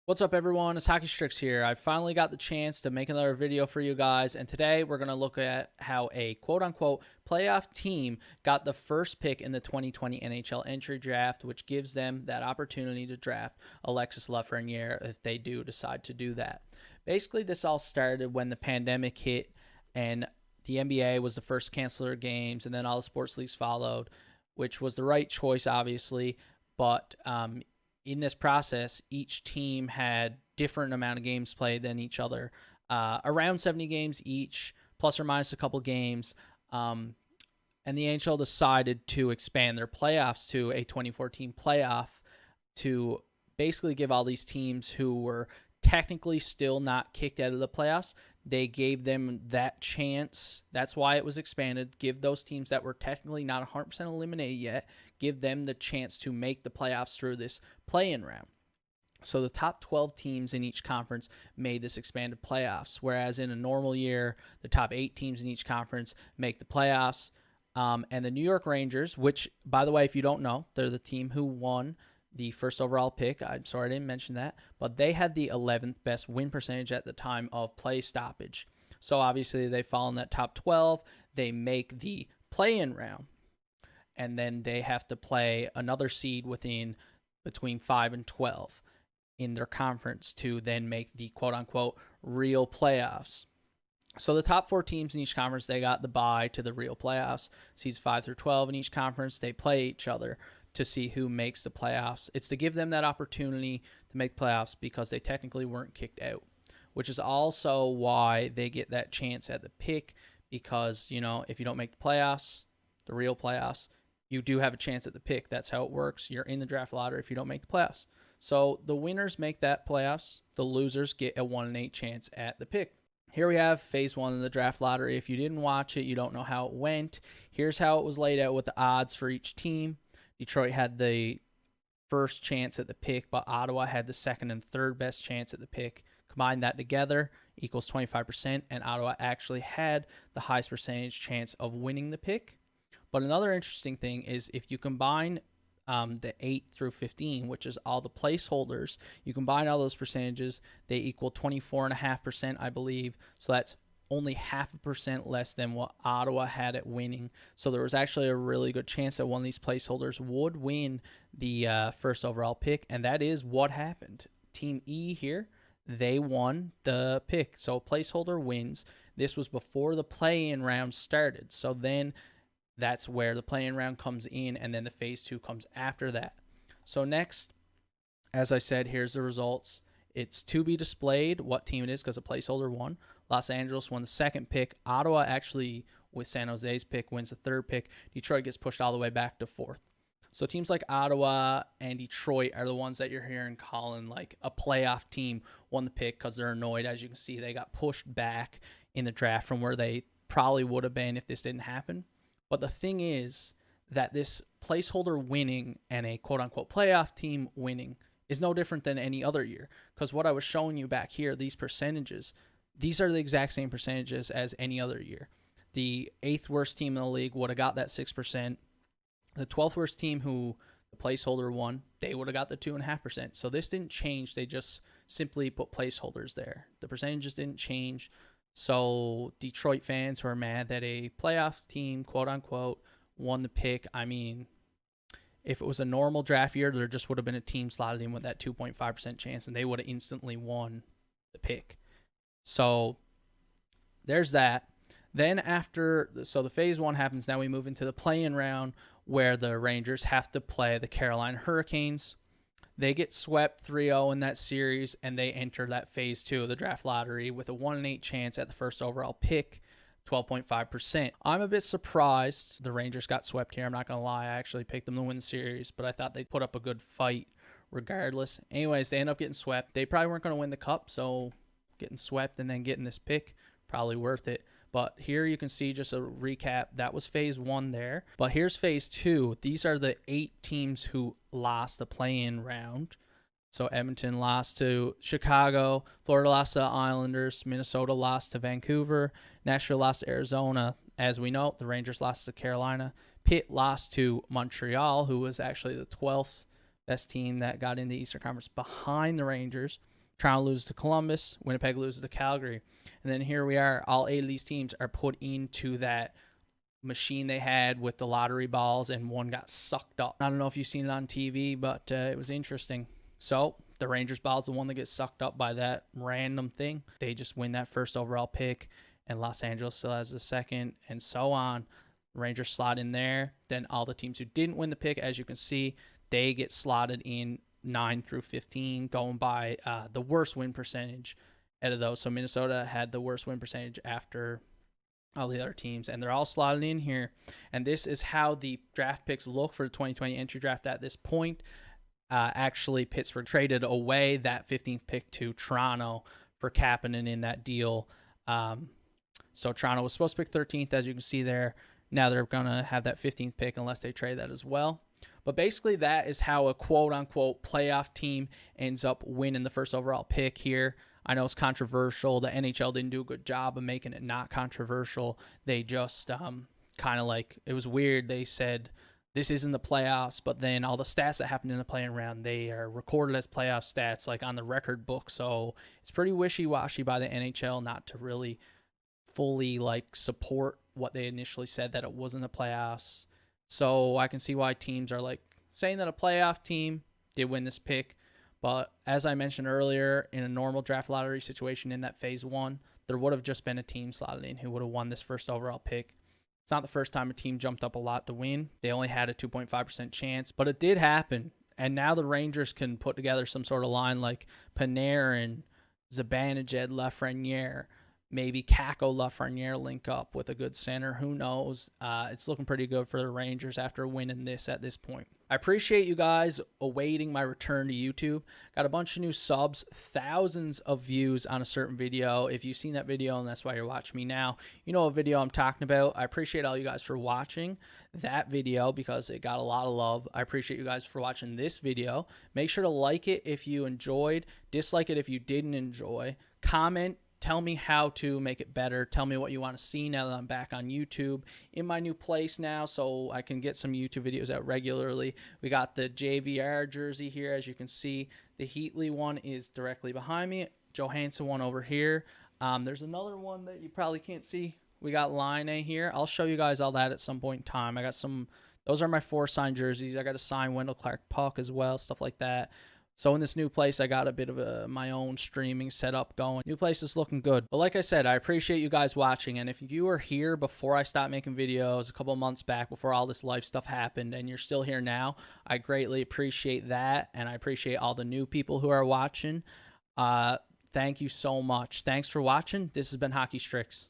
What's up, everyone? It's HockeyStricks here. I finally got the chance to make another video for you guys, and today we're going to look at how a quote-unquote playoff team got the first pick in the 2020 NHL entry draft, which gives them that opportunity to draft Alexis Lafreniere if they do decide to do that. Basically, this all started when the pandemic hit, and the NBA was the first to cancel their games, and then all the sports leagues followed, which was the right choice, obviously, but in this process, each team had different amount of games played than each other, around 70 games each, plus or minus a couple games. And the NHL decided to expand their playoffs to a 2014 playoff to basically give all these teams who were technically still not kicked out of the playoffs, they gave them that chance. That's why it was expanded. Give those teams that were technically not 100% eliminated yet, give them the chance to make the playoffs through this play-in round. So the top 12 teams in each conference made this expanded playoffs, whereas in a normal year, the top 8 teams in each conference make the playoffs. And the New York Rangers, which, by the way, if you don't know, they're the team who won the first overall pick. I'm sorry I didn't mention that, but they had the 11th best win percentage at the time of play stoppage. So obviously they fall in that top 12. They make the play-in round, and then they have to play another seed between 5 and 12 in their conference to then make the quote-unquote real playoffs. So the top 4 teams in each conference, they got the bye to the real playoffs. Seeds 5 through 12 in each conference, they play each other to see who makes the playoffs. It's to give them that opportunity to make playoffs because they technically weren't kicked out, which is also why they get that chance at the pick because, if you don't make the playoffs, the real playoffs, you do have a chance at the pick. That's how it works. You're in the draft lottery if you don't make the playoffs. So the winners make that playoffs. The losers get a 1-in-8 chance at the pick. Here we have phase 1 of the draft lottery. If you didn't watch it, you don't know how it went. Here's how it was laid out with the odds for each team. Detroit had the first chance at the pick, but Ottawa had the second and third best chance at the pick. Combine that together equals 25%, and Ottawa actually had the highest percentage chance of winning the pick. But another interesting thing is if you combine the 8 through 15, which is all the placeholders, you combine all those percentages, they equal 24.5%, I believe. So that's only 0.5% less than what Ottawa had at winning. So there was actually a really good chance that one of these placeholders would win the first overall pick, and that is what happened. Team E here, they won the pick. So placeholder wins. This was before the play-in round started. So then that's where the play-in round comes in, and then the phase 2 comes after that. So next, as I said, here's the results. It's to be displayed what team it is because the placeholder won. Los Angeles won the second pick. Ottawa actually, with San Jose's pick, wins the third pick. Detroit gets pushed all the way back to 4th. So teams like Ottawa and Detroit are the ones that you're hearing calling like a playoff team won the pick because they're annoyed. As you can see, they got pushed back in the draft from where they probably would have been if this didn't happen. But the thing is that this placeholder winning and a quote-unquote playoff team winning is no different than any other year. Because what I was showing you back here, these percentages, these are the exact same percentages as any other year. The 8th worst team in the league would have got that 6%. The 12th worst team who the placeholder won, they would have got the 2.5%. So this didn't change. They just simply put placeholders there. The percentages didn't change. So Detroit fans who are mad that a playoff team, quote unquote, won the pick, I mean, if it was a normal draft year, there just would have been a team slotted in with that 2.5% chance, and they would have instantly won the pick. So there's that. Then so the phase 1 happens. Now we move into the play-in round where the Rangers have to play the Carolina Hurricanes. They get swept 3-0 in that series, and they enter that phase 2 of the draft lottery with a 1-in-8 chance at the first overall pick, 12.5%. I'm a bit surprised the Rangers got swept here. I'm not going to lie. I actually picked them to win the series, but I thought they'd put up a good fight regardless. Anyways, they end up getting swept. They probably weren't going to win the cup, so getting swept and then getting this pick, probably worth it. But here you can see just a recap. That was phase 1 there. But here's phase 2. These are the 8 teams who lost the play-in round. So Edmonton lost to Chicago. Florida lost to the Islanders. Minnesota lost to Vancouver. Nashville lost to Arizona. As we know, the Rangers lost to Carolina. Pitt lost to Montreal, who was actually the 12th best team that got into the Eastern Conference behind the Rangers. Toronto loses to Columbus. Winnipeg loses to Calgary. And then here we are. All 8 of these teams are put into that machine they had with the lottery balls, and one got sucked up. I don't know if you've seen it on TV, but it was interesting. So the Rangers ball is the one that gets sucked up by that random thing. They just win that first overall pick, and Los Angeles still has the second, and so on. Rangers slot in there. Then all the teams who didn't win the pick, as you can see, they get slotted in 9 through 15, going by the worst win percentage out of those. So Minnesota had the worst win percentage after all the other teams, and they're all slotted in here. And this is how the draft picks look for the 2020 entry draft at this point. Actually, Pittsburgh traded away that 15th pick to Toronto for Kapanen in that deal. So Toronto was supposed to pick 13th, as you can see there. Now they're going to have that 15th pick unless they trade that as well. But basically, that is how a quote-unquote playoff team ends up winning the first overall pick here. I know it's controversial. The NHL didn't do a good job of making it not controversial. They just kind of like, it was weird. They said this isn't the playoffs, but then all the stats that happened in the play-in round, they are recorded as playoff stats, like on the record book. So it's pretty wishy-washy by the NHL not to really fully like support what they initially said, that it wasn't the playoffs. So I can see why teams are like saying that a playoff team did win this pick. But as I mentioned earlier, in a normal draft lottery situation in that phase 1, there would have just been a team slotted in who would have won this first overall pick. It's not the first time a team jumped up a lot to win. They only had a 2.5% chance, but it did happen. And now the Rangers can put together some sort of line like Panarin, Zibanejad, Lafreniere, maybe Kako Lafreniere link up with a good center. Who knows? It's looking pretty good for the Rangers after winning this at this point. I appreciate you guys awaiting my return to YouTube. Got a bunch of new subs, thousands of views on a certain video. If you've seen that video and that's why you're watching me now, you know what video I'm talking about. I appreciate all you guys for watching that video because it got a lot of love. I appreciate you guys for watching this video. Make sure to like it if you enjoyed, dislike it if you didn't enjoy, comment. Tell me how to make it better. Tell me what you want to see now that I'm back on YouTube in my new place now, so I can get some YouTube videos out regularly. We got the JVR jersey here, as you can see. The Heatley one is directly behind me. Johansson one over here. There's another one that you probably can't see. We got Line A here. I'll show you guys all that at some point in time. I got some. Those are my 4 signed jerseys. I got a signed Wendell Clark puck as well, stuff like that. So in this new place, I got a bit of my own streaming setup going. New place is looking good. But like I said, I appreciate you guys watching. And if you were here before I stopped making videos a couple months back, before all this life stuff happened, and you're still here now, I greatly appreciate that. And I appreciate all the new people who are watching. Thank you so much. Thanks for watching. This has been HockeyStricks.